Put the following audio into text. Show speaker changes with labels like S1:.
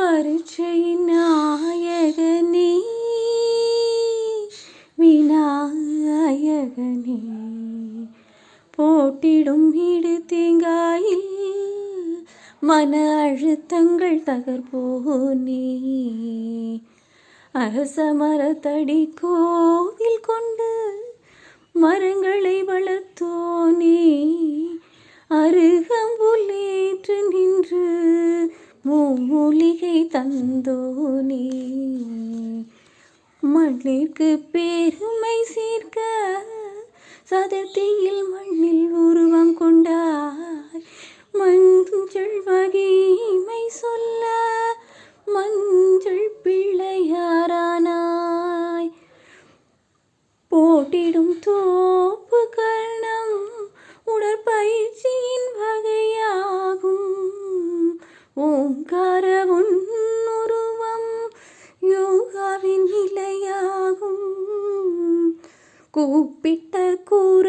S1: பரீட்சையின் நாயகனே விநாயகனே, போட்டிடும் இடு தேங்காயில் மன அழுத்தங்கள் தகர்ப்போனே, அரசமரத்தடி கோவில் கொண்டு மரங்களை வளர்த்தோனே, அருகம்புல்லேற்று நின்று மூலிகை தந்தோனே, மண்ணிற்கு பெருமை சேர்க்க சதுர்த்தியில் மண்ணில் உருவம் கொண்டாய், மஞ்சள் மகிமை சொல்ல மஞ்சள் பிள்ளையாரானாய், போட்டிடும் தோப்பு கர்ணம் உடற்பயிற்சியின் வகையாகும், ஓங்கார உருவம் யோகாவின் நிலையாகும், கூப்பிட்ட கூற